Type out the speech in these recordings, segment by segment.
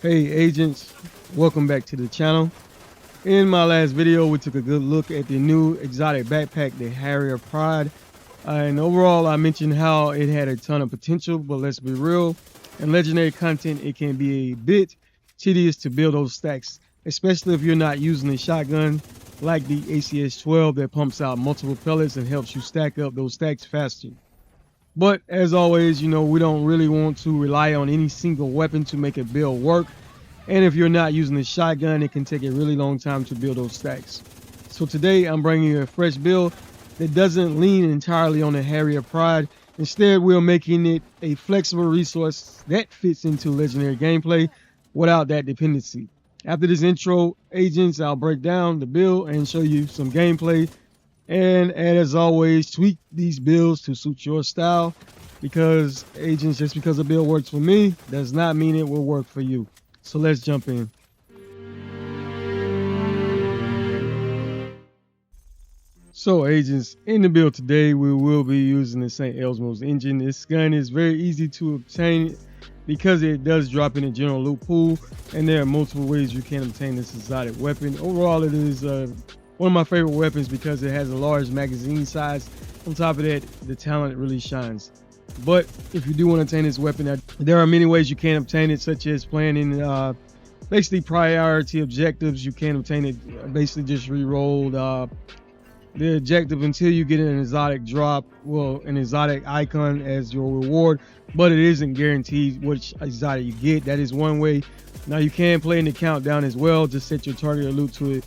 Hey agents, welcome back to the channel. In my last video, we took a good look at the new exotic backpack, the Harrier Pride. And overall, I mentioned how it had a ton of potential, but let's be real. In legendary content, it can be a bit tedious to build those stacks, especially if you're not using a shotgun like the ACS-12 that pumps out multiple pellets and helps you stack up those stacks faster. But as always, we don't really want to rely on any single weapon to make a build work. And if you're not using a shotgun, it can take a really long time to build those stacks. So today I'm bringing you a fresh build that doesn't lean entirely on the Harrier Pride. Instead, we're making it a flexible resource that fits into legendary gameplay without that dependency. After this intro, agents, I'll break down the build and show you some gameplay. And as always, tweak these builds to suit your style, because agents, just because a build works for me does not mean it will work for you. So let's jump in. So agents, in the build today, we will be using the St. Elmo's engine. This gun is very easy to obtain because it does drop in the general loot pool, and there are multiple ways you can obtain this exotic weapon. Overall, it is one of my favorite weapons because it has a large magazine size. On top of that, the talent really shines. But if you do want to obtain this weapon, there are many ways you can obtain it, such as playing in basically priority objectives. You can obtain it basically just re-rolled the objective until you get an exotic drop, well, an exotic icon as your reward, but it isn't guaranteed which exotic you get. That is one way. Now you can play in the countdown as well. Just set your target or loot to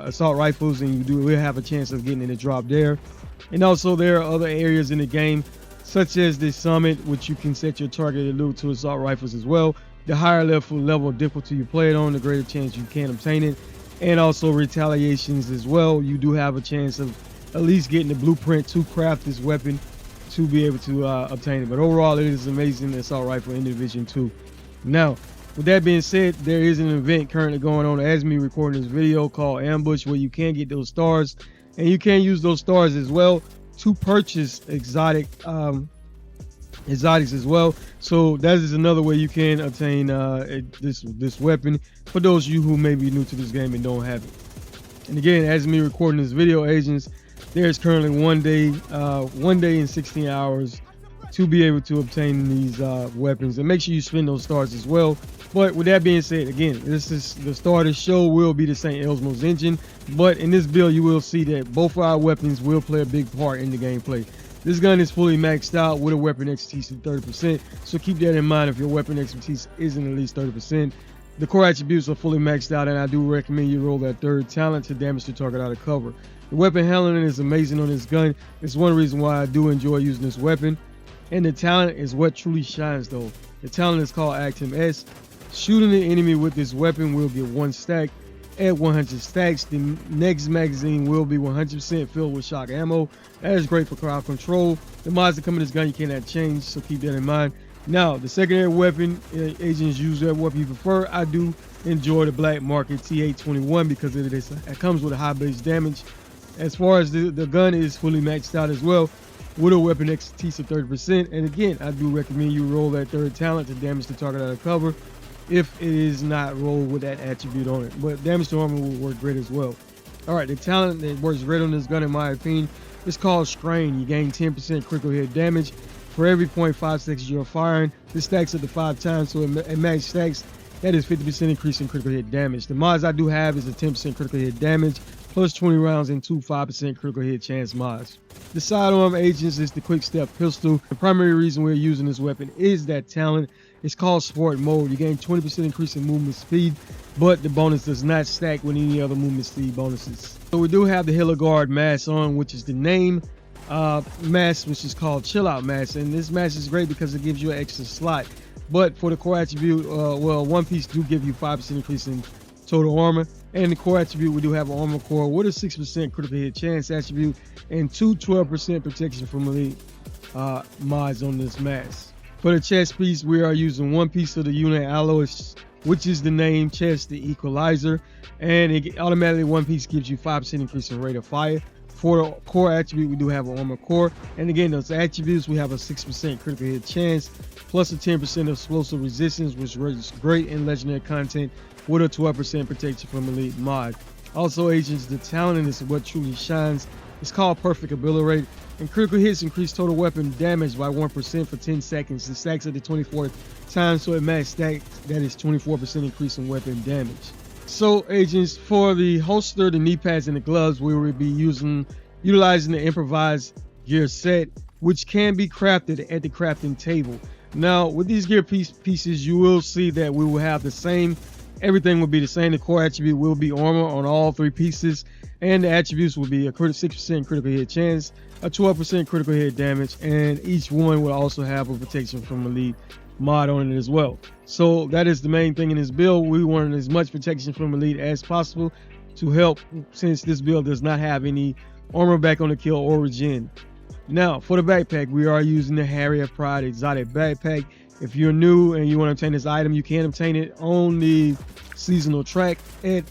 assault rifles, and you will have a chance of getting in a drop there. And also there are other areas in the game, such as the summit, which you can set your target or loot to assault rifles as well. The higher level of difficulty you play it on, the greater chance you can obtain it. And also retaliations as well. You do have a chance of at least getting the blueprint to craft this weapon to be able to obtain it. But overall, it is amazing assault rifle in Division 2. Now, with that being said, there is an event currently going on as me recording this video called Ambush, where you can get those stars, and you can use those stars as well to purchase exotics as well. So that is another way you can obtain this weapon for those of you who may be new to this game and don't have it. And again, as me recording this video, agents, there is currently one day and 16 hours to be able to obtain these weapons, and make sure you spend those stars as well. But with that being said, again, this is the start of the show will be the St. Elmo's engine, but in this build you will see that both of our weapons will play a big part in the gameplay. This gun is fully maxed out with a weapon expertise of 30%, so keep that in mind if your weapon expertise isn't at least 30%. The core attributes are fully maxed out, and I do recommend you roll that third talent to damage the target out of cover. The weapon handling is amazing on this gun. It's one reason why I do enjoy using this weapon. And the talent is what truly shines though. The talent is called Actim S. Shooting the enemy with this weapon will get 1 stack. At 100 stacks, the next magazine will be 100% filled with shock ammo. That is great for crowd control. The mods that come in this gun you cannot change, so keep that in mind. Now, the secondary weapon, agents use that weapon you prefer. I do enjoy the black market T821 because it comes with a high base damage. As far as the gun is fully maxed out as well, with a weapon expertise of 30%. And again, I do recommend you roll that third talent to damage the target out of cover if it is not rolled with that attribute on it. But damage to armor will work great as well. All right, the talent that works great on this gun, in my opinion, is called Strain. You gain 10% critical hit damage for every 0.5 seconds you're firing. This stacks up to 5 times, so at max stacks, that is 50% increase in critical hit damage. The mods I do have is a 10% critical hit damage, plus 20 rounds and 5% critical hit chance mods. The sidearm, agents, is the quick step pistol. The primary reason we're using this weapon is that talent. It's called Sport Mode. You gain 20% increase in movement speed, but the bonus does not stack with any other movement speed bonuses. So we do have the Hiller Guard mask on, which is the name mask, which is called Chill Out mask. And this mask is great because it gives you an extra slot. But for the core attribute, well, one piece do give you 5% increase in total armor. And the core attribute, we do have an armor core with a 6% critical hit chance attribute and 12% protection from elite mods on this mask. For the chest piece, we are using one piece of the unit alloy, which is the name chest, the equalizer, and it automatically one piece gives you 5% increase in rate of fire. For the core attribute, we do have an armor core. And again, those attributes, we have a 6% critical hit chance, plus a 10% explosive resistance, which is great in legendary content, with a 12% protection from elite mod. Also, agents, the talent is what truly shines. It's called perfect ability rate, and critical hits increase total weapon damage by 1% for 10 seconds. The stacks at the 24th time, so it max stack, that is 24% increase in weapon damage. So agents, for the holster, the knee pads, and the gloves, we will be utilizing the improvised gear set, which can be crafted at the crafting table. Now, with these gear pieces, you will see that we will have the same. Everything will be the same. The core attribute will be armor on all 3 pieces, and the attributes will be a 6% critical hit chance, a 12% critical hit damage, and each one will also have a protection from elite mod on it as well. So that is the main thing in this build. We want as much protection from elite as possible to help, since this build does not have any armor back on the kill or regen. Now, for the backpack, we are using the Harrier Pride exotic backpack. If you're new and you want to obtain this item, you can obtain it on the seasonal track at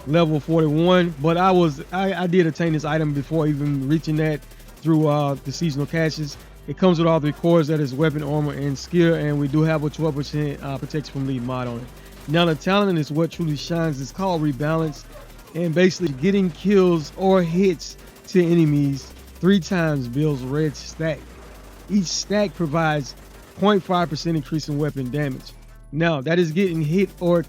level 41. But I did obtain this item before even reaching that through the seasonal caches. It comes with all 3 cores, that is weapon, armor, and skill, and we do have a 12% protection from elite mod on it. Now, the talent is what truly shines. It's called rebalance, and basically getting kills or hits to enemies 3 times builds red stack. Each stack provides 0.5% increase in weapon damage. Now, that is getting hits or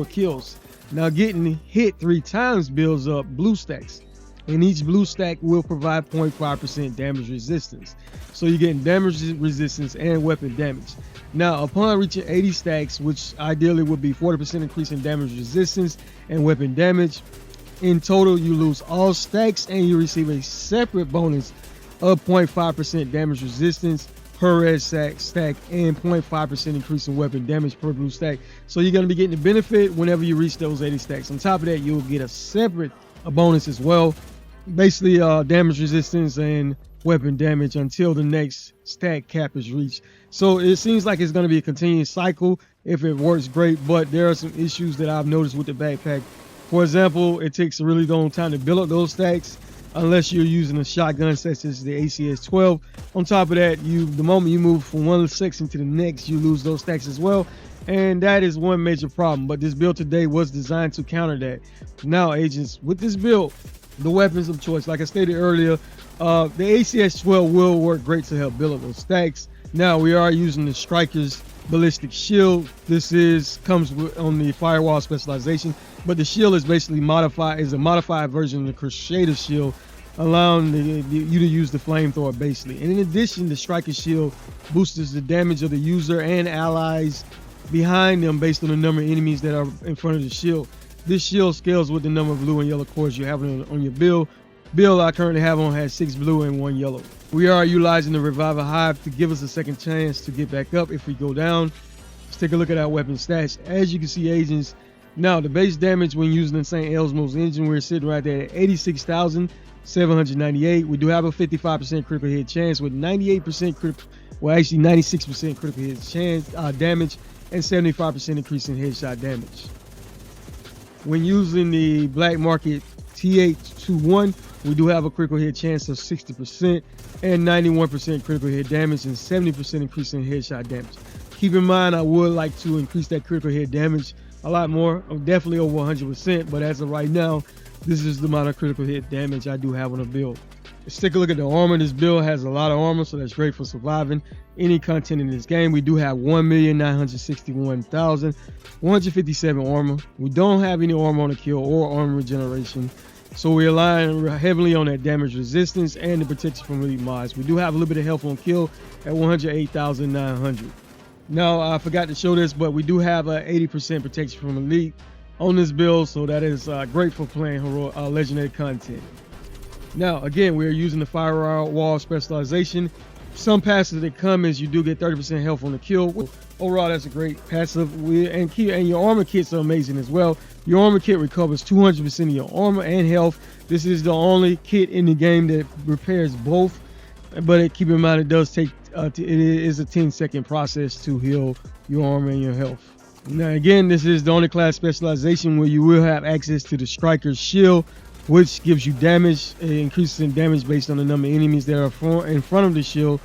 kills. Now, getting hit 3 times builds up blue stacks, and each blue stack will provide 0.5% damage resistance. So you're getting damage resistance and weapon damage. Now, upon reaching 80 stacks, which ideally would be 40% increase in damage resistance and weapon damage, in total you lose all stacks and you receive a separate bonus of 0.5% damage resistance per red stack and 0.5% increase in weapon damage per blue stack. So you're going to be getting the benefit whenever you reach those 80 stacks. On top of that, you'll get a separate bonus as well, basically damage resistance and weapon damage until the next stack cap is reached. So it seems like it's going to be a continuous cycle if it works great, but there are some issues that I've noticed with the backpack. For example, it takes a really long time to build up those stacks unless you're using a shotgun such as the ACS-12. On top of that, the moment you move from one section to the next, you lose those stacks as well, and that is one major problem. But this build today was designed to counter that. Now, agents, with this build, the weapons of choice, like I stated earlier, the ACS-12 will work great to help build up those stacks. Now, we are using the Striker's ballistic shield. This comes on the firewall specialization, but the shield is basically a modified version of the Crusader shield, allowing you to use the flamethrower basically. And in addition, the Striker shield boosts the damage of the user and allies behind them based on the number of enemies that are in front of the shield. This shield scales with the number of blue and yellow cores you have on your build. Build I currently have on has 6 blue and 1 yellow. We are utilizing the Revival Hive to give us a second chance to get back up if we go down. Let's take a look at our weapon stats. As you can see, agents, now the base damage when using the St. Elsmo's engine, we're sitting right there at 86,798. We do have a 55% critical hit chance with 96% critical hit chance damage and 75% increase in headshot damage. When using the Black Market T821, we do have a critical hit chance of 60% and 91% critical hit damage and 70% increase in headshot damage. Keep in mind, I would like to increase that critical hit damage a lot more, definitely over 100%, but as of right now, this is the amount of critical hit damage I do have on the build. Let's take a look at the armor. This build has a lot of armor, so that's great for surviving any content in this game. We do have 1,961,157 armor. We don't have any armor on the kill or armor regeneration, so we're relying heavily on that damage resistance and the protection from elite mods. We do have a little bit of health on kill at 108,900. Now, I forgot to show this, but we do have a 80% protection from elite on this build, so that is great for playing legendary content. Now, again, we are using the firewall specialization. Some passives that come is you do get 30% health on the kill. Overall, that's a great passive. And your armor kits are amazing as well. Your armor kit recovers 200% of your armor and health. This is the only kit in the game that repairs both, but keep in mind it does take it is a 10-second process to heal your armor and your health. Now, again, this is the only class specialization where you will have access to the Striker's shield. which gives you damage. It increases in damage based on the number of enemies that are in front of the shield,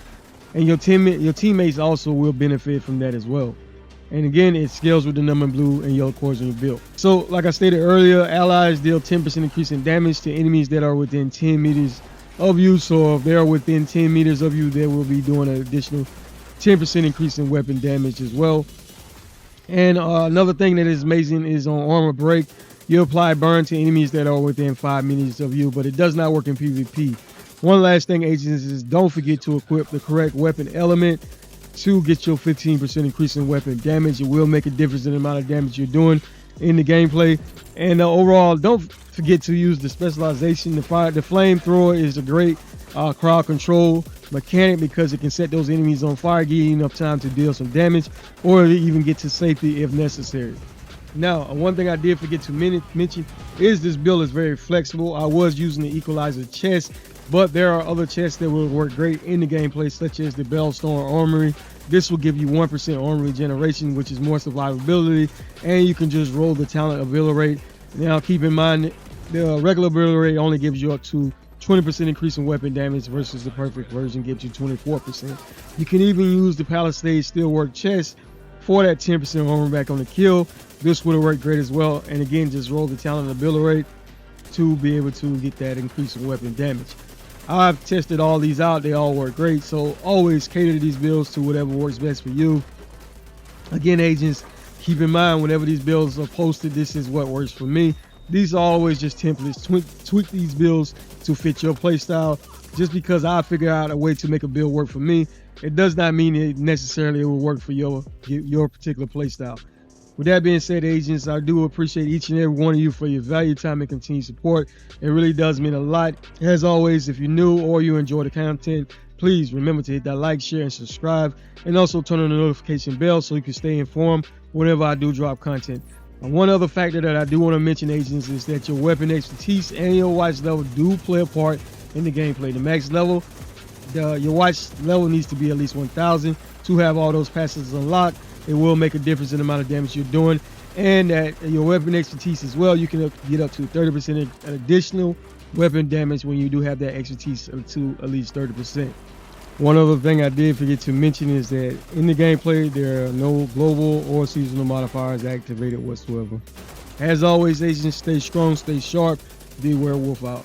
and your teammates also will benefit from that as well. And again, it scales with the number of blue and yellow cores on your build. So like I stated earlier, allies deal 10% increase in damage to enemies that are within 10 meters of you. So if they are within 10 meters of you, they will be doing an additional 10% increase in weapon damage as well. And another thing that is amazing is on armor break, you apply burn to enemies that are within 5 meters of you, but it does not work in PvP. One last thing, agents, is don't forget to equip the correct weapon element to get your 15% increase in weapon damage. It will make a difference in the amount of damage you're doing in the gameplay. And overall, don't forget to use the specialization. The flamethrower is a great crowd control mechanic because it can set those enemies on fire, give you enough time to deal some damage or even get to safety if necessary. Now, one thing I did forget to mention is this build is very flexible. I was using the equalizer chest, but there are other chests that will work great in the gameplay, such as the Bellstone Armory. This will give you 1% armor regeneration, which is more survivability, and you can just roll the talent ability rate. Now, keep in mind, the regular ability rate only gives you up to 20% increase in weapon damage versus the perfect version gives you 24%. You can even use the Palisade Steelwork chest for that 10% armor back on the kill. This would have worked great as well. And again, just roll the talent ability rate to be able to get that increase in weapon damage. I've tested all these out. They all work great. So always cater these builds to whatever works best for you. Again, agents, keep in mind whenever these builds are posted, this is what works for me. These are always just templates. Tweak these builds to fit your playstyle. Just because I figure out a way to make a build work for me, it does not mean it necessarily will work for your particular playstyle. With that being said, agents, I do appreciate each and every one of you for your valued time and continued support. It really does mean a lot. As always, if you're new or you enjoy the content, please remember to hit that like, share, and subscribe, and also turn on the notification bell so you can stay informed whenever I do drop content. One other factor that I do want to mention, agents, is that your weapon expertise and your watch level do play a part in the gameplay. The max level, your watch level needs to be at least 1,000 to have all those passes unlocked. It will make a difference in the amount of damage you're doing, and that your weapon expertise as well. You can get up to 30% additional weapon damage when you do have that expertise to at least 30%. One other thing I did forget to mention is that in the gameplay, there are no global or seasonal modifiers activated whatsoever. As always, agents, stay strong, stay sharp. Dwerewolf out.